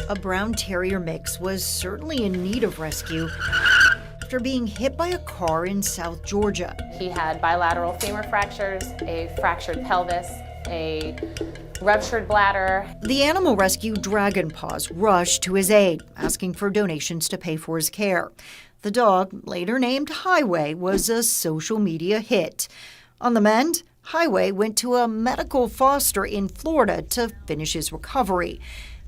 A brown terrier mix was certainly in need of rescue after being hit by a car in South Georgia. He had bilateral femur fractures, a fractured pelvis, a ruptured bladder. The animal rescue Dragon Paws rushed to his aid, asking for donations to pay for his care. The dog, later named Highway, was a social media hit. On the mend, Highway went to a medical foster in Florida to finish his recovery.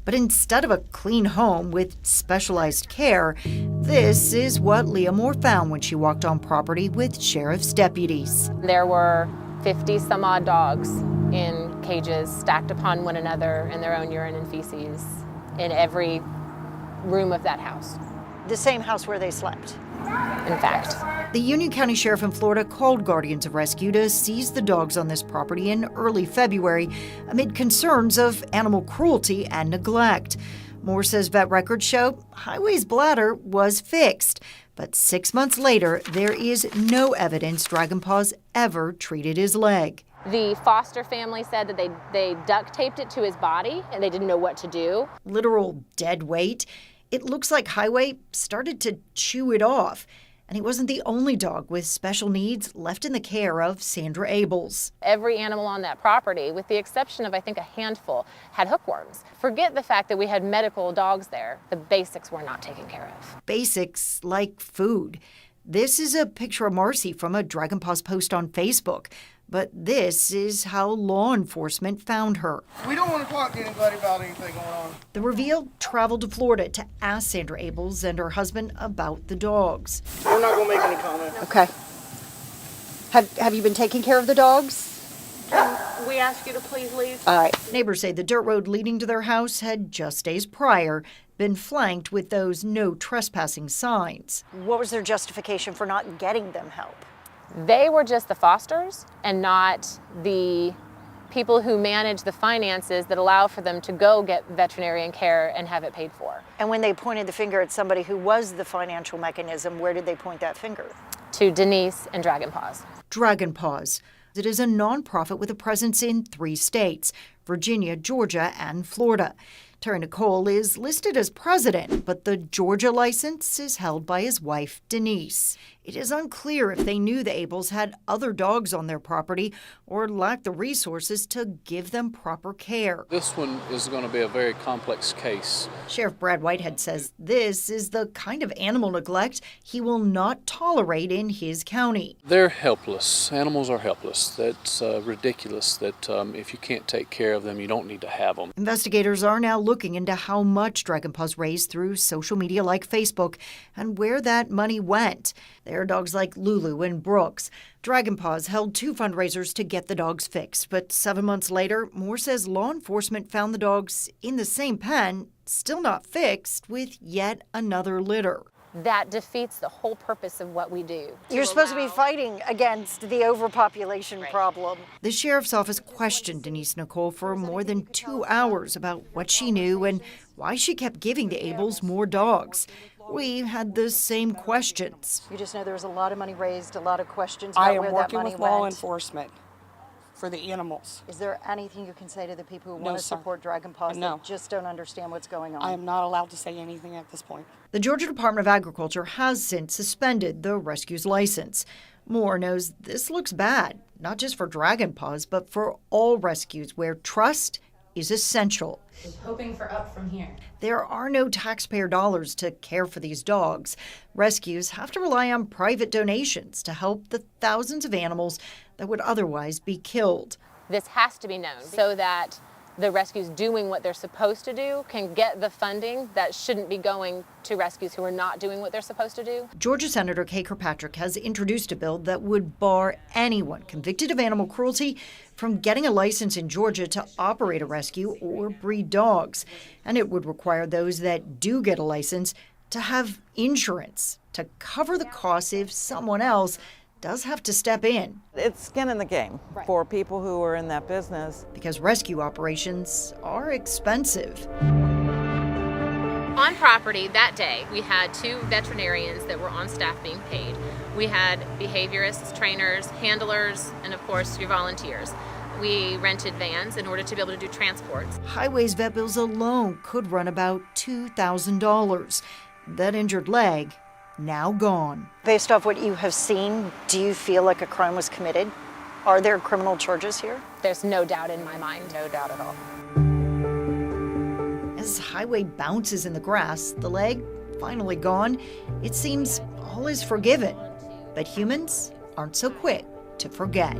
But instead of a clean home with specialized care, this is what Leah Moore found when she walked on property with sheriff's deputies. There were 50-some-odd dogs in cages stacked upon one another in their own urine and feces in every room of that house. The same house where they slept. In fact. The Union County Sheriff in Florida called Guardians of Rescue to seize the dogs on this property in early February amid concerns of animal cruelty and neglect. Moore says vet records show Highway's bladder was fixed, but 6 months later, there is no evidence Dragon Paws ever treated his leg. The foster family said that they duct taped it to his body and they didn't know what to do. Literal dead weight. It looks like Highway started to chew it off. And he wasn't the only dog with special needs left in the care of Sandra Abels. Every animal on that property, with the exception of I think a handful, had hookworms. Forget the fact that we had medical dogs there. The basics were not taken care of. Basics like food. This is a picture of Marcy from a Dragon Paws post on Facebook. But this is how law enforcement found her. We don't want to talk to anybody about anything going on. The reveal traveled to Florida to ask Sandra Abels and her husband about the dogs. We're not going to make any comment. Okay. Have you been taking care of the dogs? Can we ask you to please leave? All right. Neighbors say the dirt road leading to their house had just days prior been flanked with those no trespassing signs. What was their justification for not getting them help? They were just the fosters and not the people who manage the finances that allow for them to go get veterinarian care and have it paid for. And when they pointed the finger at somebody who was the financial mechanism, where did they point that finger? To Denise and Dragon Paws. Dragon Paws. It is a nonprofit with a presence in 3 states, Virginia, Georgia, and Florida. Terry Nicole is listed as president, but the Georgia license is held by his wife, Denise. It is unclear if they knew the Abels had other dogs on their property or lacked the resources to give them proper care. This one is going to be a very complex case. Sheriff Brad Whitehead says this is the kind of animal neglect he will not tolerate in his county. They're helpless. Animals are helpless. That's ridiculous that if you can't take care of them, you don't need to have them. Investigators are now looking into how much Dragon Paws raised through social media like Facebook and where that money went. There are dogs like Lulu and Brooks. Dragon Paws held 2 fundraisers to get the dogs fixed, but 7 months later, Moore says law enforcement found the dogs in the same pen, still not fixed, with yet another litter. That defeats the whole purpose of what we do. You're supposed to be fighting against the overpopulation problem. The sheriff's office questioned Denise Nicole for more than 2 hours about what she knew and why she kept giving the Abels more dogs. We had the same questions. You just know there was a lot of money raised, a lot of questions about where that money went. I am working with law enforcement for the animals. Is there anything you can say to the people who want to sir. support Dragon Paws No. that just don't understand what's going on? I am not allowed to say anything at this point. The Georgia Department of Agriculture has since suspended the rescue's license. Moore knows this looks bad, not just for Dragon Paws, but for all rescues where trust is essential. Hoping for up from here. There are no taxpayer dollars to care for these dogs. Rescues have to rely on private donations to help the thousands of animals that would otherwise be killed. This has to be known so that the rescues doing what they're supposed to do can get the funding that shouldn't be going to rescues who are not doing what they're supposed to do. Georgia Senator Kay Kirkpatrick has introduced a bill that would bar anyone convicted of animal cruelty from getting a license in Georgia to operate a rescue or breed dogs. And it would require those that do get a license to have insurance to cover the costs if someone else does have to step in. It's skin in the game for people who are in that business. Because rescue operations are expensive. On property that day, we had 2 veterinarians that were on staff being paid. We had behaviorists, trainers, handlers, and of course your volunteers. We rented vans in order to be able to do transports. Highway's vet bills alone could run about $2,000. That injured leg, now gone. Based off what you have seen, do you feel like a crime was committed? Are there criminal charges here? There's no doubt in my mind. No doubt at all. As Highway bounces in the grass, the leg finally gone, it seems all is forgiven. But humans aren't so quick to forget.